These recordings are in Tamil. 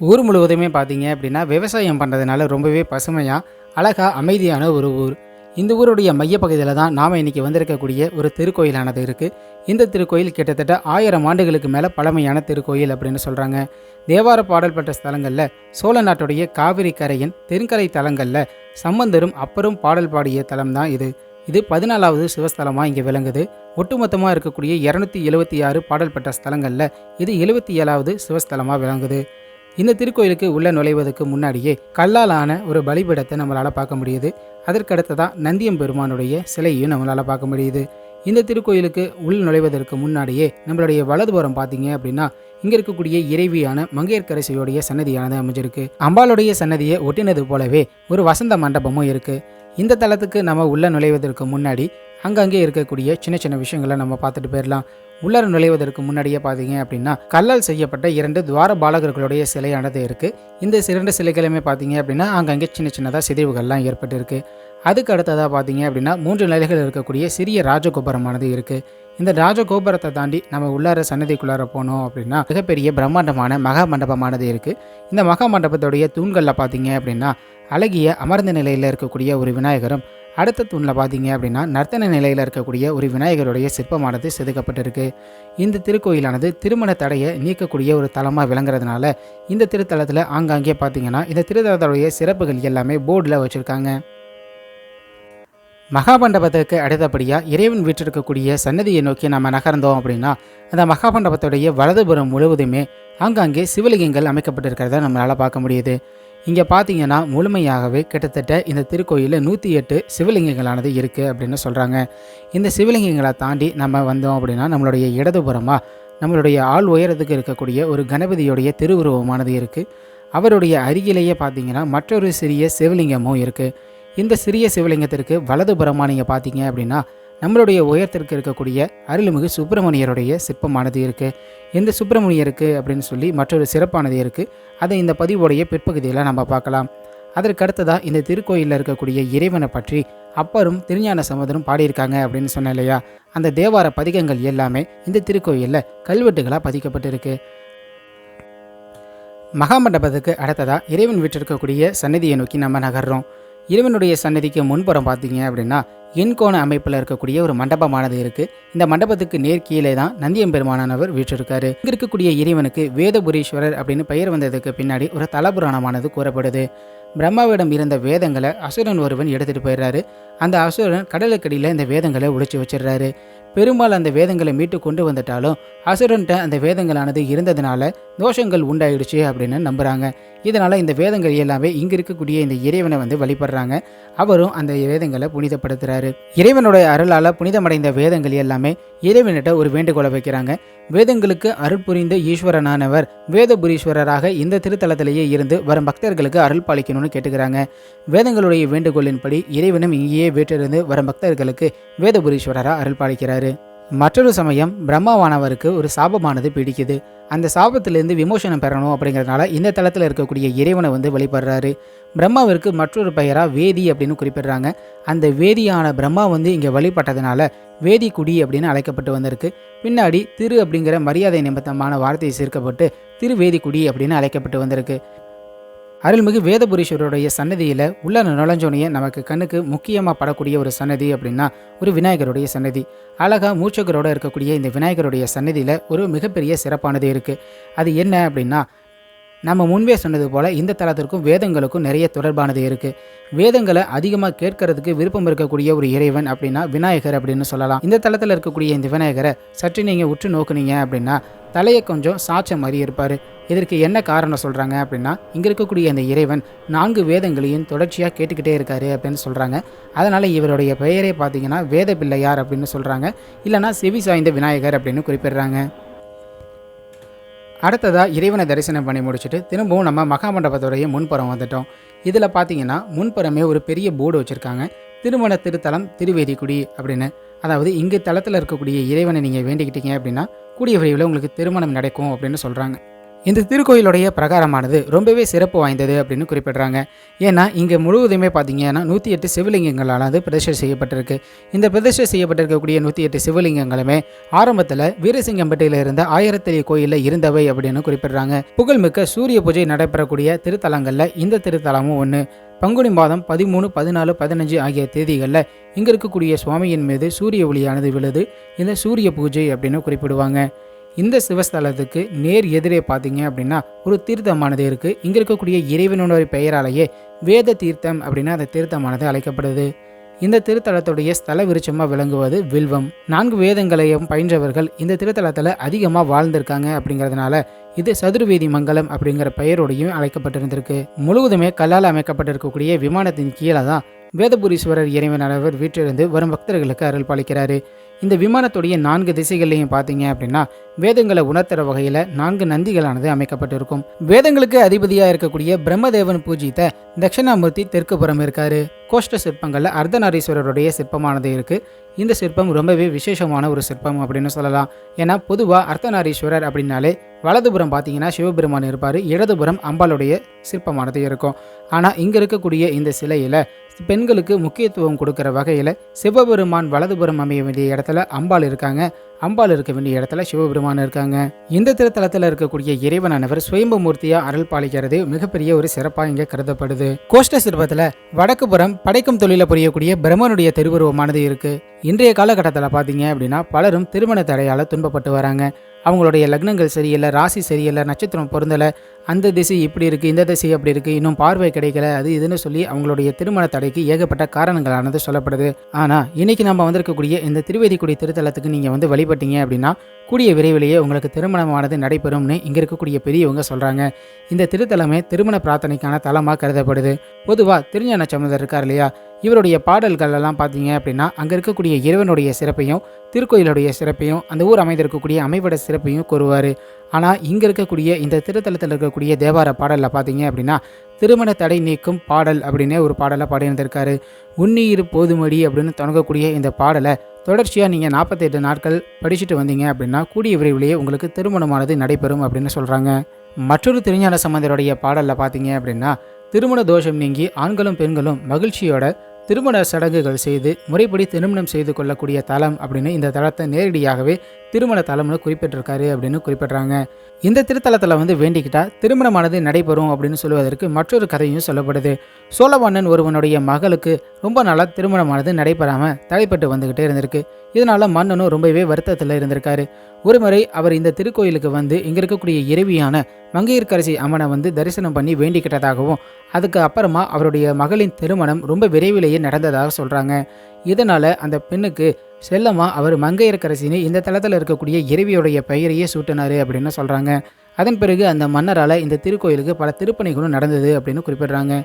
ஊர் முழுவதுமே பார்த்தீங்க அப்படின்னா விவசாயம் பண்ணுறதுனால ரொம்பவே பசுமையாக அழகாக அமைதியான ஒரு ஊர். இந்த ஊருடைய மையப்பகுதியில் தான் நாம் இன்றைக்கி வந்திருக்கக்கூடிய ஒரு திருக்கோயிலானது இருக்குது. இந்த திருக்கோயில் கிட்டத்தட்ட 1000 ஆண்டுகளுக்கு மேலே பழமையான திருக்கோயில் அப்படின்னு சொல்கிறாங்க. தேவார பாடல் பெற்ற ஸ்தலங்களில் சோழ நாட்டுடைய காவிரி கரையின் தென்கரை தலங்களில் சம்பந்தரும் அப்பரும் பாடல் பாடிய தலம் தான் இது. இது 14வது சிவஸ்தலமாக இங்கே விளங்குது. ஒட்டுமொத்தமாக இருக்கக்கூடிய 276 பாடல் பெற்ற ஸ்தலங்களில் இது 77வது சிவஸ்தலமாக விளங்குது. இந்த திருக்கோயிலுக்கு உள்ள நுழைவதற்கு முன்னாடியே கல்லால் ஆன ஒரு பலிபீடத்தை நம்மளால் பார்க்க முடியுது. அதற்கடுத்ததான் நந்தியம் பெருமானுடைய சிலையையும் நம்மளால் பார்க்க முடியுது. இந்த திருக்கோயிலுக்கு உள் நுழைவதற்கு முன்னாடியே நம்மளுடைய வலதுபுறம் பார்த்தீங்க அப்படின்னா இங்கே இருக்கக்கூடிய இறைவியான மங்கையர்க்கரசியோடைய சன்னதியானது அமைஞ்சிருக்கு. அம்பாளுடைய சன்னதியை ஒட்டினது போலவே ஒரு வசந்த மண்டபமும் இருக்குது. இந்த தலத்துக்கு நம்ம உள்ள நுழைவதற்கு முன்னாடி அங்கங்கே இருக்கக்கூடிய சின்ன சின்ன விஷயங்களை நம்ம பார்த்துட்டு போயிடலாம். உள்ளர நுழைவதற்கு முன்னாடியே பார்த்தீங்க அப்படின்னா கல்லால் செய்யப்பட்ட 2 துவார பாலகர்களுடைய சிலையானது இருக்குது. இந்த 2 சிலைகளுமே பார்த்தீங்க அப்படின்னா அங்கங்கே சின்ன சின்னதாக சிதைவுகள்லாம் ஏற்பட்டிருக்கு. அதுக்கு அடுத்ததாக பார்த்தீங்க அப்படின்னா 3 நிலைகள் இருக்கக்கூடிய சிறிய ராஜகோபுரமானது இருக்குது. இந்த ராஜகோபுரத்தை தாண்டி நம்ம உள்ளார சன்னதிக்குள்ளார போனோம் அப்படின்னா மிகப்பெரிய பிரம்மாண்டமான மகா மண்டபமானது இருக்குது. இந்த மகா மண்டபத்துடைய தூண்களில் பார்த்தீங்க அப்படின்னா அழகிய அமர்ந்த நிலையில் இருக்கக்கூடிய ஒரு விநாயகரும், அடுத்த தூணில் பார்த்தீங்க அப்படின்னா நர்த்தன நிலையில் இருக்கக்கூடிய ஒரு விநாயகருடைய சிற்பமானது செதுக்கப்பட்டிருக்கு. இந்த திருக்கோயிலானது திருமண தடையை நீக்கக்கூடிய ஒரு தலமாக விளங்குறதுனால இந்த திருத்தலத்தில் ஆங்காங்கே பார்த்தீங்கன்னா இந்த திருத்தலத்துடைய சிறப்புகள் எல்லாமே போர்டில் வச்சுருக்காங்க. மகாமண்டபத்துக்கு அடுத்தபடியாக இறைவன் வீற்றிருக்கக்கூடிய சன்னதியை நோக்கி நம்ம நகர்ந்தோம் அப்படின்னா அந்த மகாமண்டபத்துடைய வலதுபுறம் முழுவதுமே ஆங்காங்கே சிவலிங்கங்கள் அமைக்கப்பட்டிருக்கிறத நம்மளால் பார்க்க முடியுது. இங்கே பார்த்தீங்கன்னா முழுமையாகவே கிட்டத்தட்ட இந்த திருக்கோயிலில் 108 சிவலிங்கங்களானது இருக்குது அப்படின்னு சொல்கிறாங்க. இந்த சிவலிங்கங்களை தாண்டி நம்ம வந்தோம் அப்படின்னா நம்மளுடைய இடதுபுறமாக நம்மளுடைய ஆள் உயரத்துக்கு இருக்கக்கூடிய ஒரு கணபதியுடைய திருவுருவமானது இருக்குது. அவருடைய அருகிலேயே பார்த்தீங்கன்னா மற்றொரு சிறிய சிவலிங்கமும் இருக்குது. இந்த சிறிய சிவலிங்கத்திற்கு வலதுபுறமாக நீங்கள் பார்த்தீங்க அப்படின்னா நம்மளுடைய உயரத்திற்கு இருக்கக்கூடிய அருள்மிகு சுப்பிரமணியருடைய சிற்பமானது இருக்குது. இந்த சுப்பிரமணியருக்கு அப்படின்னு சொல்லி மற்றொரு சிறப்பானது இருக்குது. அதை இந்த பதிவுடைய பிற்பகுதியில் நம்ம பார்க்கலாம். அதற்கு அடுத்ததாக இந்த திருக்கோயிலில் இருக்கக்கூடிய இறைவனை பற்றி அப்பரும் திருஞான சம்பந்தரும் பாடியிருக்காங்க அப்படின்னு சொன்னேன் இல்லையா, அந்த தேவார பதிகங்கள் எல்லாமே இந்த திருக்கோயிலில் கல்வெட்டுகளாக பதிக்கப்பட்டிருக்கு. மகாமண்டபத்துக்கு அடுத்ததாக இறைவன் வீற்றிருக்கக்கூடிய சன்னதியை நோக்கி நம்ம நகர்றோம். இறைவனுடைய சன்னதிக்கு முன்புறம் பார்த்தீங்க அப்படின்னா எண்கோண அமைப்பில் இருக்கக்கூடிய ஒரு மண்டபமானது இருக்குது. இந்த மண்டபத்துக்கு நேர் கீழே தான் நந்தியம் பெருமானவர் வீற்றிருக்காரு. இங்கே இருக்கக்கூடிய இறைவனுக்கு வேதபுரீஸ்வரர் அப்படின்னு பெயர் வந்ததுக்கு பின்னாடி ஒரு தலபுராணமானது கூறப்படுது. பிரம்மாவிடம் இருந்த வேதங்களை அசுரன் ஒருவன் எடுத்துகிட்டு போயிடுறாரு. அந்த அசுரன் கடலுக்கடியில் இந்த வேதங்களை ஒழிச்சு வச்சிடுறாரு. பெரும்பால் அந்த வேதங்களை மீட்டு கொண்டு வந்துட்டாலும் அசுரன்ட்ட அந்த வேதங்களானது இருந்ததுனால தோஷங்கள் உண்டாயிடுச்சு அப்படின்னு நம்புகிறாங்க. இதனால் இந்த வேதங்கள் எல்லாமே இங்கே இருக்கக்கூடிய இந்த இறைவனை வழிபடுறாங்க. அவரும் அந்த வேதங்களை புனிதப்படுத்துகிறாரு. இறைவனுடைய அருளால் புனிதமடைந்த வேதங்கள் எல்லாமே இறைவனிட்ட ஒரு வேண்டுகோளை வைக்கிறாங்க. வேதங்களுக்கு அருள் புரிந்த ஈஸ்வரனானவர் வேதபுரீஸ்வரராக இந்த திருத்தலத்திலேயே இருந்து வரும் பக்தர்களுக்கு அருள் பாலிக்கணும்னு கேட்டுக்கிறாங்க. வேதங்களுடைய வேண்டுகோளின்படி இறைவனும் இங்கேயே வீட்டிலிருந்து வரும் பக்தர்களுக்கு வேதபுரீஸ்வரராக அருள் பாலிக்கிறாரு. மற்றொரு சமயம் பிரம்மாவானவருக்கு ஒரு சாபமானது பிடிக்குது. அந்த சாபத்திலிருந்து விமோசனம் பெறணும் அப்படிங்கிறதுனால இந்த தளத்தில் இருக்கக்கூடிய இறைவனை வழிபடுறாரு. பிரம்மாவிற்கு மற்றொரு பெயராக வேதி அப்படின்னு குறிப்பிடுறாங்க. அந்த வேதியான பிரம்மா இங்கே வழிபட்டதுனால வேதிக்குடி அப்படின்னு அழைக்கப்பட்டு வந்திருக்கு. பின்னாடி திரு அப்படிங்கிற மரியாதை நிமித்தமான வார்த்தையை சேர்க்கப்பட்டு திருவேதிக்குடி அப்படின்னு அழைக்கப்பட்டு வந்திருக்கு. அருள்மிகு வேதபுரீஸ்வரருடைய சன்னதியில் உள்ள நுழைஞ்சோனையே நமக்கு கண்ணுக்கு முக்கியமாக படக்கூடிய ஒரு சன்னதி அப்படின்னா ஒரு விநாயகருடைய சன்னதி. அழகாக மூச்சகரோடு இருக்கக்கூடிய இந்த விநாயகருடைய சன்னதியில் ஒரு மிகப்பெரிய சிறப்பானது இருக்குது. அது என்ன அப்படின்னா நம்ம முன்பே சொன்னது போல் இந்த தலத்திற்கும் வேதங்களுக்கும் நிறைய தொடர்பானது இருக்குது. வேதங்களை அதிகமாக கேட்கறதுக்கு விருப்பம் இருக்கக்கூடிய ஒரு இறைவன் அப்படின்னா விநாயகர் அப்படின்னு சொல்லலாம். இந்த தலத்தில் இருக்கக்கூடிய இந்த விநாயகரை சற்று நீங்கள் உற்று நோக்குனீங்க அப்படின்னா தலையை கொஞ்சம் சாட்ச மாதிரி இருப்பார். இதற்கு என்ன காரணம் சொல்கிறாங்க அப்படின்னா இங்கே இருக்கக்கூடிய அந்த இறைவன் 4 வேதங்களையும் தொடர்ச்சியாக கேட்டுக்கிட்டே இருக்காரு அப்படின்னு சொல்கிறாங்க. அதனால் இவருடைய பெயரே பார்த்தீங்கன்னா வேத பிள்ளையார் அப்படின்னு சொல்கிறாங்க. இல்லைனா செவி சாய்ந்த விநாயகர் அப்படின்னு குறிப்பிடுறாங்க. அடுத்ததாக இறைவனை தரிசனம் பண்ணி முடிச்சுட்டு திரும்பவும் நம்ம மகாமண்டபத்துடைய முன்புறம் வந்துட்டோம். இதில் பார்த்தீங்கன்னா முன்புறமே ஒரு பெரிய போர்டு வச்சுருக்காங்க. திருமண திருத்தலம் திருவேதிக்குடி அப்படின்னு. அதாவது இங்கு தளத்தில் இருக்கக்கூடிய இறைவனை நீங்கள் வேண்டிக்கிட்டீங்க அப்படின்னா கூடிய விரைவில் உங்களுக்கு திருமணம் நடக்கும் அப்படின்னு சொல்கிறாங்க. இந்த திருக்கோயிலுடைய பிரகாரமானது ரொம்பவே சிறப்பு வாய்ந்தது அப்படின்னு குறிப்பிடுறாங்க. ஏன்னா இங்கே முழுவதுமே பார்த்தீங்கன்னா 108 சிவலிங்கங்களானது பிரதிஷ்டை செய்யப்பட்டிருக்கு. இந்த பிரதிஷ்டை செய்யப்பட்டிருக்கக்கூடிய 108 சிவலிங்கங்களுமே ஆரம்பத்தில் வீரசிங்கம்பட்டியில் இருந்த ஆயிரத்தளி கோயிலில் இருந்தவை அப்படின்னு குறிப்பிடுறாங்க. புகழ்மிக்க சூரிய பூஜை நடைபெறக்கூடிய திருத்தலங்களில் இந்த திருத்தலமும் ஒன்று. பங்குனி மாதம் 13, 14, 15 ஆகிய தேதிகளில் இங்கே இருக்கக்கூடிய சுவாமியின் மீது சூரிய ஒளியானது விழுது. இந்த சூரிய பூஜை அப்படின்னு குறிப்பிடுவாங்க. இந்த சிவஸ்தலத்துக்கு நேர் எதிரே பார்த்தீங்க அப்படின்னா ஒரு தீர்த்தமானது இருக்குது. இங்கே இருக்கக்கூடிய இறைவனுடைய பெயராலேயே வேத தீர்த்தம் அப்படின்னு அந்த தீர்த்தமானது அழைக்கப்படுது. இந்த திருத்தலத்துடைய ஸ்தல விருட்சமாக விளங்குவது வில்வம். 4 வேதங்களையும் பயின்றவர்கள் இந்த திருத்தலத்தில் அதிகமாக வாழ்ந்திருக்காங்க. அப்படிங்கிறதுனால இது சதுர்வேதி மங்கலம் அப்படிங்கிற பெயரோடையும் அழைக்கப்பட்டிருந்திருக்கு. முழுவதுமே கல்லால் அமைக்கப்பட்டிருக்கக்கூடிய விமானத்தின் கீழே தான் வேதபுரீஸ்வரர் இறைவனானவர் வீட்டிலிருந்து வரும் பக்தர்களுக்கு அருள் பாலிக்கிறாரு. இந்த விமானத்துடைய 4 திசைகள்லையும் பார்த்தீங்க அப்படின்னா வேதங்களை உணர்த்துற வகையில் 4 நந்திகளானது அமைக்கப்பட்டிருக்கும். வேதங்களுக்கு அதிபதியாக இருக்கக்கூடிய பிரம்மதேவன் பூஜித்த தட்சிணாமூர்த்தி தெற்கு புறம் இருக்காரு. கோஷ்ட சிற்பங்களில் அர்த்தநாரீஸ்வரருடைய சிற்பமானது இருக்குது. இந்த சிற்பம் ரொம்பவே விசேஷமான ஒரு சிற்பம் அப்படின்னு சொல்லலாம். ஏன்னா பொதுவாக அர்த்தநாரீஸ்வரர் அப்படின்னாலே வலதுபுறம் பார்த்தீங்கன்னா சிவபெருமான் இருப்பார், இடதுபுறம் அம்பாளுடைய சிற்பமானது இருக்கும். ஆனால் இங்கே இருக்கக்கூடிய இந்த சிலையில் பெண்களுக்கு முக்கியத்துவம் கொடுக்குற வகையில் சிவபெருமான் வலதுபுறம் அமைய வேண்டிய இடத்துல அம்பாள் இருக்காங்க, அம்பாள் இருக்க வேண்டிய இடத்துல சிவபெருமான் இருக்காங்க. இந்த திருத்தலத்தில் இருக்கக்கூடிய இறைவனானவர் சுயம்பு மூர்த்தியா அருள் பாலிக்கிறது மிகப்பெரிய ஒரு சிறப்பாக இங்கே கருதப்படுது. கோஷ்ட சிற்பத்தில் வடக்கு புறம் படைக்கும் தொழில புரியக்கூடிய பிரம்மனுடைய திருவுருவமானது இருக்கு. இன்றைய காலகட்டத்தில் பார்த்தீங்க அப்படின்னா பலரும் திருமண தடையால் துன்பப்பட்டு வராங்க. அவங்களுடைய லக்னங்கள் சரியில்லை, ராசி சரியில்லை, நட்சத்திரம் பொருந்தலை, அந்த திசை இப்படி இருக்குது, இந்த திசை அப்படி இருக்குது, இன்னும் பார்வை கிடைக்கல, அது இதுன்னு சொல்லி அவங்களுடைய திருமண தடைக்கு ஏகப்பட்ட காரணங்களானது சொல்லப்படுது. ஆனால் இன்னைக்கு நம்ம வந்திருக்கக்கூடிய இந்த திருவேதிக்குடி திருத்தலத்துக்கு நீங்கள் வழிபட்டீங்க அப்படின்னா கூடிய விரைவிலேயே உங்களுக்கு திருமணமானது நடைபெறும்னு இங்கே இருக்கக்கூடிய பெரியவங்க சொல்கிறாங்க. இந்த திருத்தலமே திருமண பிரார்த்தனைக்கான தலமாக கருதப்படுது. பொதுவாக திருஞான சம்பந்தர் இருக்கார் இல்லையா, இவருடைய பாடல்கள் எல்லாம் பார்த்தீங்க அப்படின்னா அங்கே இருக்கக்கூடிய இறைவனுடைய சிறப்பையும் திருக்கோயிலுடைய சிறப்பையும் அந்த ஊர் அமைந்திருக்கக்கூடிய அமைவிட சிறப்பையும் கூறுவார். ஆனால் இங்கே இருக்கக்கூடிய இந்த திருத்தலத்தில் இருக்கக்கூடிய தேவார பாடலில் பார்த்தீங்க அப்படின்னா திருமண தடை நீக்கும் பாடல் அப்படின்னே ஒரு பாடலை பாடியிருந்திருக்காரு. உன்னீர் போதுமடி அப்படின்னு தொடங்கக்கூடிய இந்த பாடலை தொடர்ச்சியாக நீங்கள் 48 நாட்கள் படிச்சுட்டு வந்தீங்க அப்படின்னா கூடிய விரைவிலேயே உங்களுக்கு திருமணமானது நடைபெறும் அப்படின்னு சொல்கிறாங்க. மற்றொரு திருஞான சம்பந்தருடைய பாடலில் பார்த்தீங்க அப்படின்னா திருமண தோஷம் நீங்கி ஆண்களும் பெண்களும் மகிழ்ச்சியோட திருமண சடங்குகள் செய்து முறைப்படி திருமணம் செய்து கொள்ளக்கூடிய தலம் அப்படின்னு இந்த தலத்தை நேரடியாகவே திருமண தலம்னு குறிப்பிட்டிருக்காரு அப்படின்னு குறிப்பிட்றாங்க. இந்த திருத்தலத்தில் வேண்டிக்கிட்டா திருமணமானது நடைபெறும் அப்படின்னு சொல்லுவதற்கு மற்றொரு கதையும் சொல்லப்படுது. சோழமன்னன் ஒருவனுடைய மகளுக்கு ரொம்ப நாளாக திருமணமானது நடைபெறாமல் தடைப்பட்டு வந்துக்கிட்டே இருந்திருக்கு. இதனால் மன்னனும் ரொம்பவே வருத்தத்தில் இருந்திருக்காரு. ஒரு முறை அவர் இந்த திருக்கோயிலுக்கு இங்கே இருக்கக்கூடிய இறைவியான மங்கையர்க்கரசி அம்மனை தரிசனம் பண்ணி வேண்டிக்கிட்டதாகவும் அதுக்கு அப்புறமா அவருடைய மகளின் திருமணம் ரொம்ப விரைவிலேயே நடந்ததாக சொல்கிறாங்க. இதனால் அந்த பெண்ணுக்கு செல்லமாக அவர் மங்கையர்க்கரசின்னு இந்த தளத்தில் இருக்கக்கூடிய இறைவியோடைய பெயரையே சூட்டினார் அப்படின்னு சொல்கிறாங்க. அதன் பிறகு அந்த மன்னரால் இந்த திருக்கோயிலுக்கு பல திருப்பணிகளும் நடந்தது அப்படின்னு குறிப்பிடுறாங்க.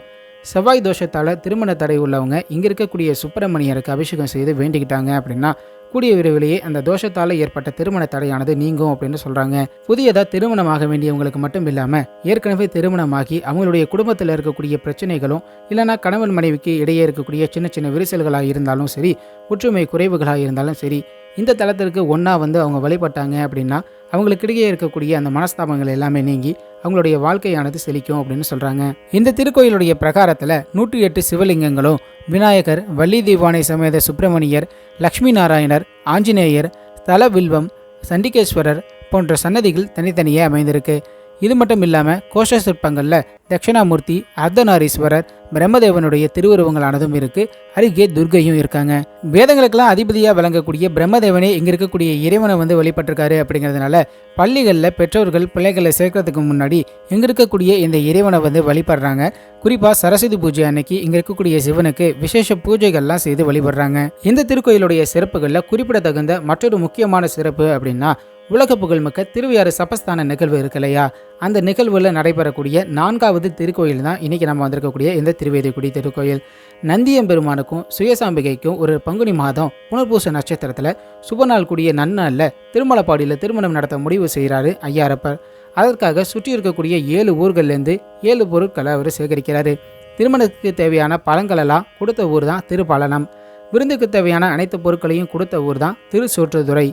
செவ்வாய் தோஷத்தால் திருமண தடை உள்ளவங்க இங்கே இருக்கக்கூடிய சுப்பிரமணியருக்கு அபிஷேகம் செய்து வேண்டிக்கிட்டாங்க அப்படின்னா கூடிய விரைவிலேயே அந்த தோஷத்தால் ஏற்பட்ட திருமண தடையானது நீங்கும் அப்படின்னு சொல்கிறாங்க. புதியதாக திருமணமாக வேண்டியவங்களுக்கு மட்டும் இல்லாமல் ஏற்கனவே திருமணமாகி அவங்களுடைய குடும்பத்தில் இருக்கக்கூடிய பிரச்சனைகளும் இல்லைனா கணவன் மனைவிக்கு இடையே இருக்கக்கூடிய சின்ன சின்ன விரிசல்களாக இருந்தாலும் சரி, ஒற்றுமை குறைவுகளாக இருந்தாலும் சரி, இந்த தலத்திற்கு ஒன்றா அவங்க வழிபட்டாங்க அப்படின்னா அவங்களுக்கிடையே இருக்கக்கூடிய அந்த மனஸ்தாபங்கள் எல்லாமே நீங்கி அவங்களுடைய வாழ்க்கையானது செழிக்கும் அப்படின்னு சொல்கிறாங்க. இந்த திருக்கோயிலுடைய பிரகாரத்தில் 108 சிவலிங்கங்களும் விநாயகர், வள்ளி தெய்வானை சமேத சுப்பிரமணியர், லக்ஷ்மி நாராயணர், ஆஞ்சநேயர், தல வில்வம், சண்டிகேஸ்வரர் போன்ற சன்னதிகள் தனித்தனியே அமைந்திருக்கு. இது மட்டும் இல்லாமல் கோஷ சிற்பங்களில் தட்சிணாமூர்த்தி, அர்த்தநாரீஸ்வரர், பிரம்மதேவனுடைய திருவுருவங்களானதும் இருக்குது. அருகே துர்கையும் இருக்காங்க. வேதங்களுக்கெல்லாம் அதிபதியாக விளங்கக்கூடிய பிரம்மதேவனே இங்கே இருக்கக்கூடிய இறைவனை வழிபட்டிருக்காரு. அப்படிங்கிறதுனால பள்ளிகளில் பெற்றோர்கள் பிள்ளைகளை சேர்க்கறதுக்கு முன்னாடி இங்கே இருக்கக்கூடிய இந்த இறைவனை வழிபடுறாங்க. குறிப்பாக சரஸ்வதி பூஜை அன்னைக்கு இங்கே இருக்கக்கூடிய சிவனுக்கு விசேஷ பூஜைகள்லாம் செய்து வழிபடுறாங்க. இந்த திருக்கோயிலுடைய சிறப்புகளில் குறிப்பிடத்தகுந்த மற்றொரு முக்கியமான சிறப்பு அப்படின்னா உலக புகழ்மிக்க திருவையாறு சப்பஸ்தான நிகழ்வு இருக்கு இல்லையா, அந்த நிகழ்வில் நடைபெறக்கூடிய 4வது திருக்கோயில் தான் இன்றைக்கி நம்ம வந்திருக்கக்கூடிய இந்த திருவேதிக்குடி திருக்கோயில். நந்தியம்பெருமானுக்கும் சுயசாம்பிகைக்கும் ஒரு பங்குனி மாதம் புனர்பூச நட்சத்திரத்தில் சுபநாள் கூடிய நன்னாளில் திருமலப்பாடியில் திருமணம் நடத்த முடிவு செய்கிறாரு ஐயாரப்பர். அதற்காக சுற்றி இருக்கக்கூடிய 7 ஊர்கள்லேருந்து 7 பொருட்களை அவர் சேகரிக்கிறாரு. திருமணத்துக்கு தேவையான பழங்களெல்லாம் கொடுத்த ஊர் தான் திருப்பழனம். விருந்துக்கு தேவையான அனைத்து பொருட்களையும் கொடுத்த ஊர் தான் திருச்சோற்றுதுறை.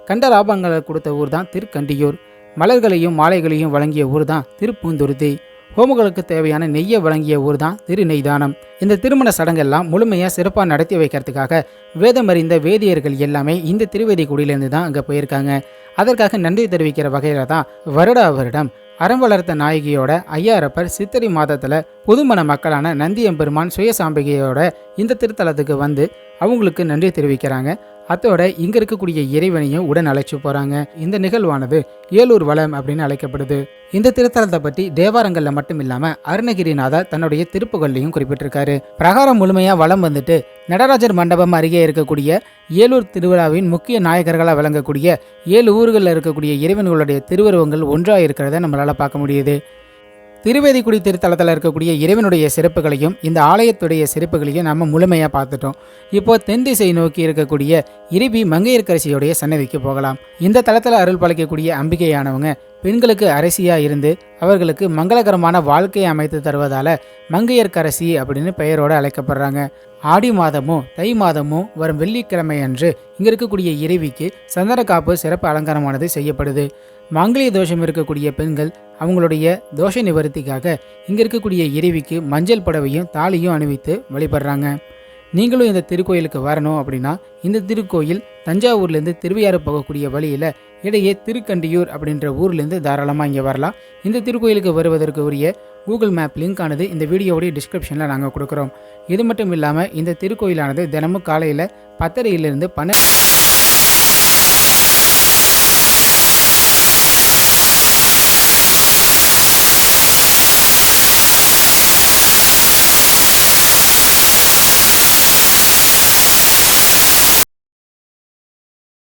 கண்டராபங்களை கொடுத்த ஊர் தான் திருக்கண்டியூர். மலர்களையும் மாலைகளையும் வழங்கிய ஊர் தான் திருப்பூந்துருத்தி. ஹோமங்களுக்கு தேவையான நெய்யை வழங்கிய ஊர் தான் திருநெய்தானம். இந்த திருமண சடங்கெல்லாம் முழுமையாக சிறப்பாக நடத்தி வைக்கிறதுக்காக வேதமறிந்த வேதியர்கள் எல்லாமே இந்த திருவேதிக்குடியிலேருந்து தான் அங்கே போயிருக்காங்க. அதற்காக நன்றி தெரிவிக்கிற வகையில் தான் வருடம் அறம் வளர்த்த நாயகியோட ஐயாரப்பர் சித்திரை மாதத்தில் புதுமண மக்களான நந்தியம்பெருமான் சுயசாம்பிகையோட இந்த திருத்தலத்துக்கு வந்து அவங்களுக்கு நன்றி தெரிவிக்கிறாங்க. அதோட இங்கே இருக்கக்கூடிய இறைவனையும் உடன் அழைச்சி போகிறாங்க. இந்த நிகழ்வானது ஏலூர் வளம் அப்படின்னு அழைக்கப்படுது. இந்த திருத்தலத்தை பற்றி தேவாரங்களில் மட்டும் இல்லாமல் அருணகிரிநாதர் தன்னுடைய திருப்புகள்லையும் குறிப்பிட்டிருக்காரு. பிரகாரம் முழுமையாக வளம் வந்துட்டு நடராஜர் மண்டபம் அருகே இருக்கக்கூடிய ஏலூர் திருவிழாவின் முக்கிய நாயகர்களாக விளங்கக்கூடிய 7 ஊர்களில் இருக்கக்கூடிய இறைவன்களுடைய திருவுருவங்கள் ஒன்றாக இருக்கிறத நம்மளால் பார்க்க முடியுது. திருவேதிக்குடி திருத்தலத்தில் இருக்கக்கூடிய இறைவனுடைய சிறப்புகளையும் இந்த ஆலயத்துடைய சிறப்புகளையும் நம்ம முழுமையாக பார்த்துட்டோம். இப்போ தென் திசை நோக்கி இருக்கக்கூடிய இறைவி மங்கையர்க்கரசியுடைய சன்னதிக்கு போகலாம். இந்த தலத்தில் அருள் பாலிக்கக்கூடிய அம்பிகையானவங்க பெண்களுக்கு அரசியாக இருந்து அவர்களுக்கு மங்களகரமான வாழ்க்கையை அமைத்து தருவதால் மங்கையர்க்கரசி அப்படின்னு பெயரோடு அழைக்கப்படுறாங்க. ஆடி மாதமும் தை மாதமும் வரும் வெள்ளிக்கிழமை அன்று இங்கே இருக்கக்கூடிய இறைவிக்கு சந்தன காப்பு சிறப்பு அலங்காரமானது செய்யப்படுது. மாங்கலிய தோஷம் இருக்கக்கூடிய பெண்கள் அவங்களுடைய தோஷ நிவர்த்திக்காக இங்கே இருக்கக்கூடிய இறைவிக்கு மஞ்சள் புடவையும் தாலியும் அணிவித்து வழிபடுறாங்க. நீங்களும் இந்த திருக்கோயிலுக்கு வரணும் அப்படின்னா இந்த திருக்கோயில் தஞ்சாவூர்லேருந்து திருவையாறு போகக்கூடிய வழியில் இடையே திருக்கண்டியூர் அப்படின்ற ஊர்லேருந்து தாராளமாக இங்கே வரலாம். இந்த திருக்கோயிலுக்கு வருவதற்கு உரிய கூகுள் மேப் லிங்க் ஆனது இந்த வீடியோவுடைய டிஸ்கிரிப்ஷனில் நாங்கள் கொடுக்குறோம். இது மட்டும் இல்லாமல் இந்த திருக்கோயிலானது தினமும் காலையில் 10:30 12